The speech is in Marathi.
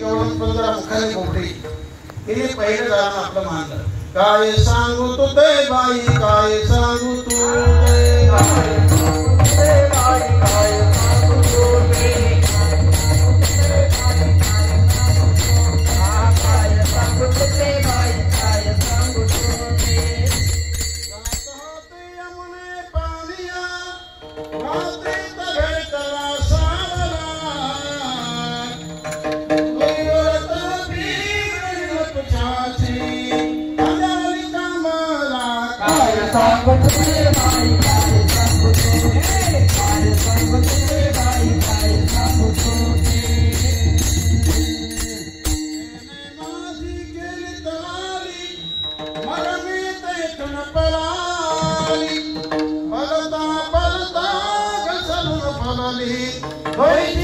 एवढं पण जरा मुखाने मोकळी तिने पहिलं गाणं आपलं मानलं. काय सांगू तू ते बाई, काय सांगू तू ते बाई, काय सांगू तू ते Hoy